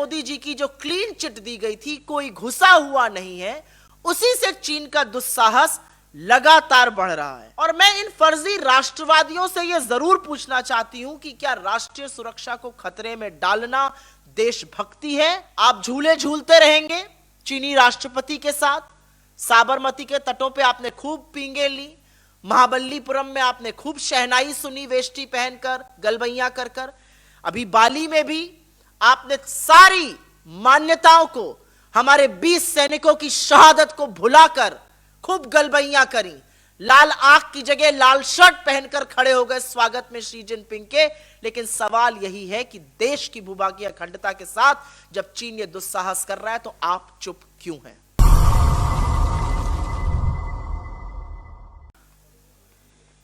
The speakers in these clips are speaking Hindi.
मोदी जी की जो क्लीन चिट दी गई थी, कोई घुसा हुआ नहीं है, उसी से चीन का दुस्साहस लगातार बढ़ रहा है। और मैं इन फर्जी राष्ट्रवादियों से यह जरूर पूछना चाहती हूं कि क्या राष्ट्रीय सुरक्षा को खतरे में डालना देशभक्ति है? आप झूले झूलते रहेंगे चीनी राष्ट्रपति के साथ। साबरमती के तटों पे आपने खूब पींगे ली, महाबलीपुरम में आपने खूब शहनाई सुनी वेष्टी पहनकर, गलबैया कर कर। अभी बाली में भी आपने सारी मान्यताओं को, हमारे 20 सैनिकों की शहादत को भुलाकर खूब गलबैया करी। लाल आंख की जगह लाल शर्ट पहनकर खड़े हो गए स्वागत में शी जिनपिंग के। लेकिन सवाल यही है कि देश की भूभागीय अखंडता के साथ जब चीन ये दुस्साहस कर रहा है तो आप चुप क्यों हैं?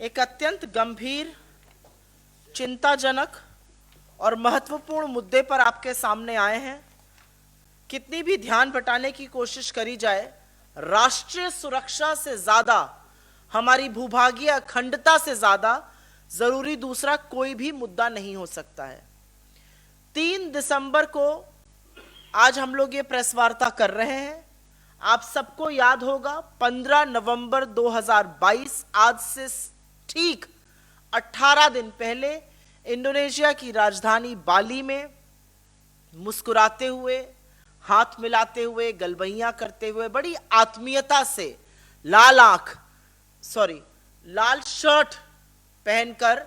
एक अत्यंत गंभीर, चिंताजनक और महत्वपूर्ण मुद्दे पर आपके सामने आए हैं। कितनी भी ध्यान बटाने की कोशिश करी जाए, राष्ट्रीय सुरक्षा से ज्यादा, हमारी भूभागीय अखंडता से ज्यादा जरूरी दूसरा कोई भी मुद्दा नहीं हो सकता है। 3 दिसंबर को आज हम लोग ये प्रेस वार्ता कर रहे हैं। आप सबको याद होगा 15 नवंबर 2022, आज से ठीक 18 दिन पहले इंडोनेशिया की राजधानी बाली में मुस्कुराते हुए, हाथ मिलाते हुए, गलबैयां करते हुए, बड़ी आत्मीयता से लाल शर्ट पहनकर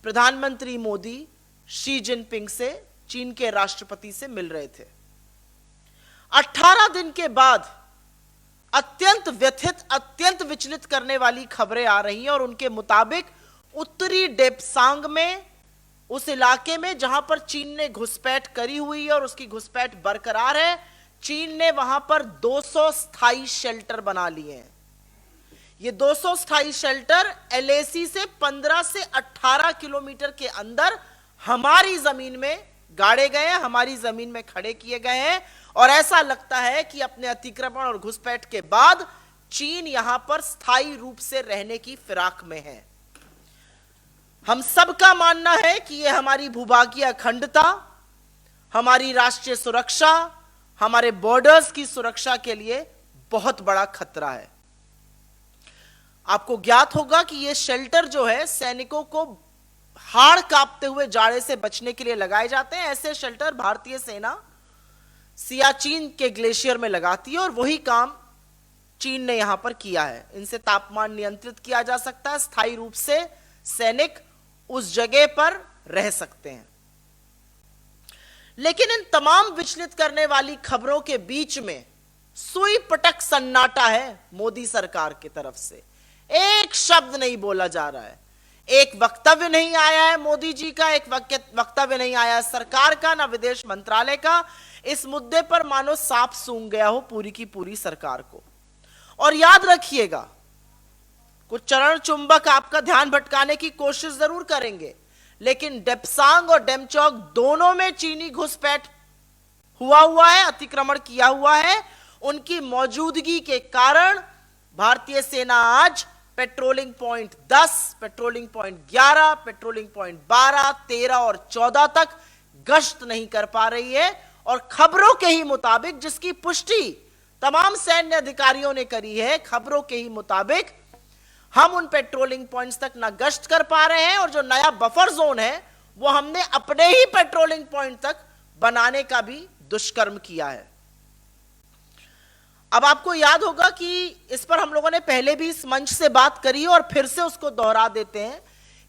प्रधानमंत्री मोदी शी जिनपिंग से, चीन के राष्ट्रपति से मिल रहे थे। 18 दिन के बाद अत्यंत व्यथित, अत्यंत विचलित करने वाली खबरें आ रही हैं और उनके मुताबिक उत्तरी डेप्सांग में, उस इलाके में जहां पर चीन ने घुसपैठ करी हुई है और उसकी घुसपैठ बरकरार है, चीन ने वहां पर 200 स्थायी शेल्टर बना लिए हैं। ये 200 स्थायी शेल्टर एलएसी से 15 से 18 किलोमीटर के अंदर हमारी जमीन में गाड़े गए हैं, हमारी जमीन में खड़े किए गए हैं। और ऐसा लगता है कि अपने अतिक्रमण और घुसपैठ के बाद चीन यहां पर स्थायी रूप से रहने की फिराक में है। हम सबका मानना है कि यह हमारी भूभागीय अखंडता, हमारी राष्ट्रीय सुरक्षा, हमारे बॉर्डर्स की सुरक्षा के लिए बहुत बड़ा खतरा है। आपको ज्ञात होगा कि यह शेल्टर जो है सैनिकों को हाड़ कांपते हुए जाड़े से बचने के लिए लगाए जाते हैं। ऐसे शेल्टर भारतीय सेना सियाचिन के ग्लेशियर में लगाती है और वही काम चीन ने यहां पर किया है। इनसे तापमान नियंत्रित किया जा सकता है, स्थायी रूप से सैनिक उस जगह पर रह सकते हैं। लेकिन इन तमाम विचलित करने वाली खबरों के बीच में सुई पटक सन्नाटा है मोदी सरकार की तरफ से। एक शब्द नहीं बोला जा रहा है, एक वक्तव्य नहीं आया है मोदी जी का, एक वक्तव्य नहीं आया है सरकार का, ना विदेश मंत्रालय का। इस मुद्दे पर मानो सांप सूंघ गया हो पूरी की पूरी सरकार को। और याद रखिएगा, कुछ चरण चुंबक आपका ध्यान भटकाने की कोशिश जरूर करेंगे, लेकिन डेप्सांग और डेमचौक दोनों में चीनी घुसपैठ हुआ है, अतिक्रमण किया हुआ है। उनकी मौजूदगी के कारण भारतीय सेना आज patrolling point 10, patrolling point 11, patrolling point 12, 13 और 14 तक गश्त नहीं कर पा रही है। और खबरों के ही मुताबिक, जिसकी पुष्टि तमाम सैन्य अधिकारियों ने करी है, खबरों के ही मुताबिक हम उन पेट्रोलिंग पॉइंट्स तक ना गश्त कर पा रहे हैं और जो नया बफर जोन है वो हमने अपने ही पेट्रोलिंग पॉइंट तक बनाने का भी दुष्कर्म किया है। अब आपको याद होगा कि इस पर हम लोगों ने पहले भी इस मंच से बात करी और फिर से उसको दोहरा देते हैं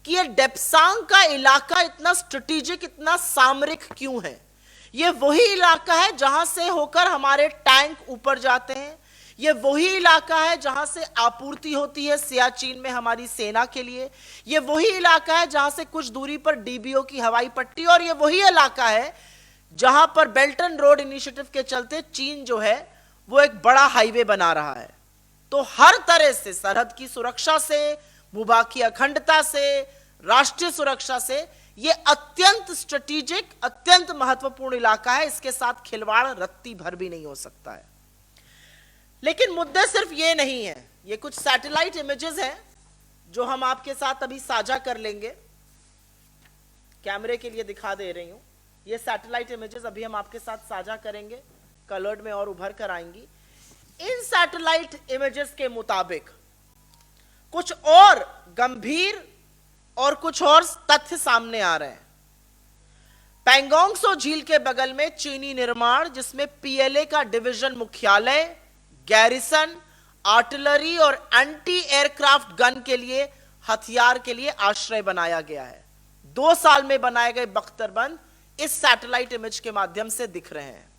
कि ये डेप्सांग का इलाका इतना स्ट्रेटेजिक, इतना सामरिक क्यों है। ये वही इलाका है जहां से होकर हमारे टैंक ऊपर जाते हैं, ये वही इलाका है जहां से आपूर्ति होती है सियाचिन में हमारी सेना के लिए, ये वही इलाका है जहां से कुछ दूरी पर डीबीओ की हवाई पट्टी, और ये वही इलाका है जहां पर बेल्ट एंड रोड इनिशिएटिव के चलते चीन जो है वो एक बड़ा हाईवे बना रहा है। तो हर तरह से सरहद की सुरक्षा से, भूभागीय अखंडता से, राष्ट्रीय सुरक्षा से ये अत्यंत स्ट्रेटेजिक, अत्यंत महत्वपूर्ण इलाका है। इसके साथ खिलवाड़ रत्ती भर भी नहीं हो सकता है। लेकिन मुद्दे सिर्फ ये नहीं है, ये कुछ सैटेलाइट इमेजेस हैं जो हम आपके साथ अभी साझा कर लेंगे। कैमरे के लिए दिखा दे रही हूं। ये सैटेलाइट इमेजेस अभी हम आपके साथ साझा करेंगे, कलर्ड में और उभर कर आएंगी। इन सैटेलाइट इमेजेस के मुताबिक कुछ और गंभीर और कुछ और तथ्य सामने आ रहे हैं। पैंगोंग त्सो झील के बगल में चीनी निर्माण, जिसमें पीएलए का डिवीजन मुख्यालय, गैरिसन, आर्टिलरी और एंटी एयरक्राफ्ट गन के लिए, हथियार के लिए आश्रय बनाया गया है। 2 साल में बनाए गए बख्तरबंद इस सैटेलाइट इमेज के माध्यम से दिख रहे हैं।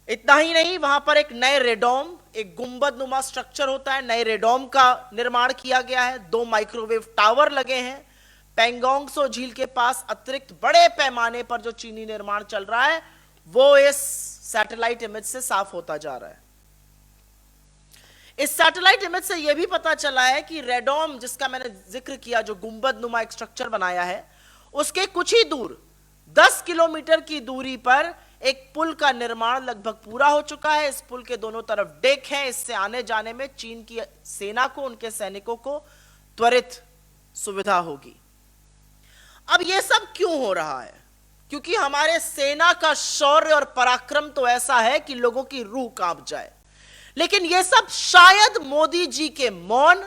इतना ही नहीं, वहां पर एक नए रेडोम, एक गुंबद नुमा स्ट्रक्चर होता है, नए रेडोम का निर्माण किया गया है। 2 माइक्रोवेव टावर लगे हैं। पैंगोंग त्सो झील के पास अतिरिक्त बड़े पैमाने पर जो चीनी निर्माण चल रहा है वो इस सैटेलाइट इमेज से साफ होता जा रहा है। इस सैटेलाइट इमेज से यह भी पता चला है कि रेडोम, जिसका मैंने जिक्र किया, जो गुंबद नुमा एक स्ट्रक्चर बनाया है, उसके कुछ ही दूर 10 किलोमीटर की दूरी पर एक पुल का निर्माण लगभग पूरा हो चुका है। इस पुल के दोनों तरफ डेक हैं। इससे आने जाने में चीन की सेना को, उनके सैनिकों को त्वरित सुविधा होगी। अब यह सब क्यों हो रहा है? क्योंकि हमारे सेना का शौर्य और पराक्रम तो ऐसा है कि लोगों की रूह कांप जाए। लेकिन यह सब शायद मोदी जी के मौन,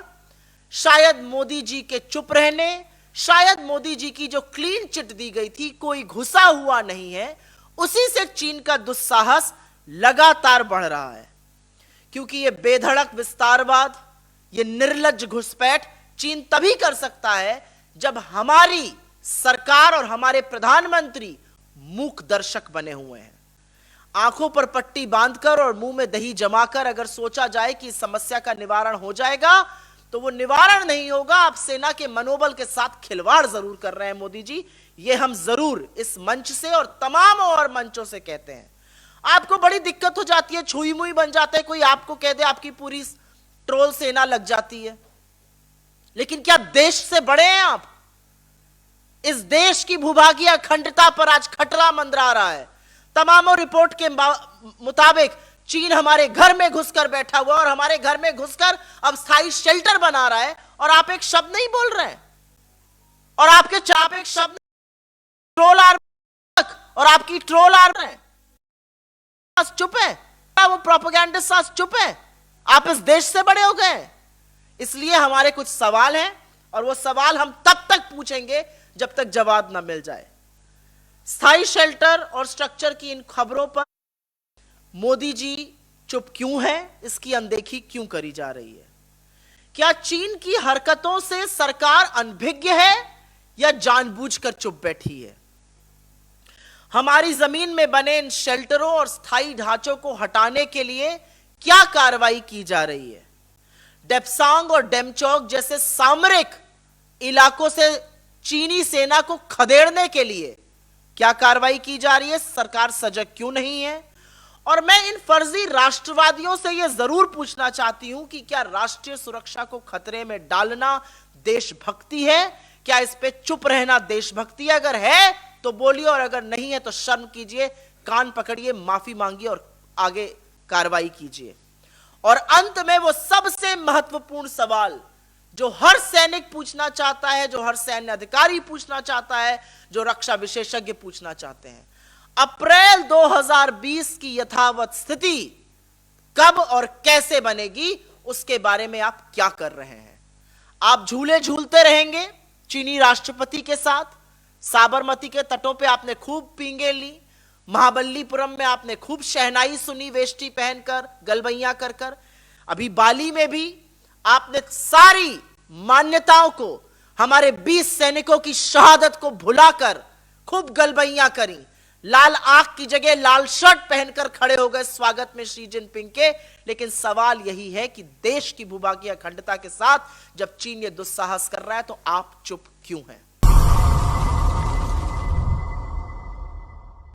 शायद मोदी जी के चुप रहने, शायद मोदी जी की जो क्लीन चिट दी गई थी, कोई घुसा हुआ नहीं है, उसी से चीन का दुस्साहस लगातार बढ़ रहा है। क्योंकि यह बेधड़क विस्तारवाद, यह निर्लज्ज घुसपैठ चीन तभी कर सकता है जब हमारी सरकार और हमारे प्रधानमंत्री मूक दर्शक बने हुए हैं। आंखों पर पट्टी बांधकर और मुंह में दही जमाकर अगर सोचा जाए कि इस समस्या का निवारण हो जाएगा, तो वो निवारण नहीं होगा। आप सेना के मनोबल के साथ खिलवाड़ जरूर कर रहे हैं मोदी जी, ये हम जरूर इस मंच से और तमाम और मंचों से कहते हैं। आपको बड़ी दिक्कत हो जाती है, छुई मुई बन जाते हैं, कोई आपको कह दे, आपकी पूरी ट्रोल सेना लग जाती है। लेकिन क्या देश से बड़े हैं आप? इस देश की भूभागीय अखंडता पर आज खतरा मंडरा रहा है। तमामों रिपोर्ट के मुताबिक चीन हमारे घर में घुसकर बैठा हुआ और हमारे घर में घुसकर अब स्थायी शेल्टर बना रहा है, और आप एक शब्द नहीं बोल रहे हैं। और आपके चाप एक शब्द, ट्रोल आर्मी और आपकी ट्रोल आर्मी चुप है, वो प्रोपेगेंडिस्ट साथ चुप है। आप इस देश से बड़े हो गए। इसलिए हमारे कुछ सवाल हैं, और वो सवाल हम तब तक पूछेंगे जब तक जवाब ना मिल जाए। स्थायी शेल्टर और स्ट्रक्चर की इन खबरों पर मोदी जी चुप क्यों हैं? इसकी अनदेखी क्यों करी जा रही है? क्या चीन की हरकतों से सरकार अनभिज्ञ है या जानबूझकर चुप बैठी है? हमारी जमीन में बने इन शेल्टरों और स्थायी ढांचों को हटाने के लिए क्या कार्रवाई की जा रही है? डेप्सांग और डेमचौक जैसे सामरिक इलाकों से चीनी सेना को खदेड़ने के लिए क्या कार्रवाई की जा रही है? सरकार सजग क्यों नहीं है? और मैं इन फर्जी राष्ट्रवादियों से यह जरूर पूछना चाहती हूं कि क्या राष्ट्रीय सुरक्षा को खतरे में डालना देशभक्ति है? क्या इस पे चुप रहना देशभक्ति? अगर है तो बोलिए, और अगर नहीं है तो शर्म कीजिए, कान पकड़िए, माफी मांगिए और आगे कार्रवाई कीजिए। और अंत में वो सबसे महत्वपूर्ण सवाल जो हर सैनिक पूछना चाहता है, जो हर सैन्य अधिकारी पूछना चाहता है, जो रक्षा विशेषज्ञ पूछना चाहते हैं, अप्रैल 2020 की यथावत स्थिति कब और कैसे बनेगी, उसके बारे में आप क्या कर रहे हैं? आप झूले झूलते रहेंगे चीनी राष्ट्रपति के साथ? साबरमती के तटों पे आपने खूब पींगे ली, महाबलीपुरम में आपने खूब शहनाई सुनी वेष्टी पहनकर, गलबैयां कर कर, अभी बाली में भी आपने सारी मान्यताओं को, हमारे 20 सैनिकों की शहादत को भुलाकर खूब गलबैयां करी, लाल आंख की जगह लाल शर्ट पहनकर खड़े हो गए स्वागत में शी जिनपिंग के। लेकिन सवाल यही है कि देश की भूभागीय अखंडता के साथ जब चीन ये दुस्साहस कर रहा है तो आप चुप क्यों हैं?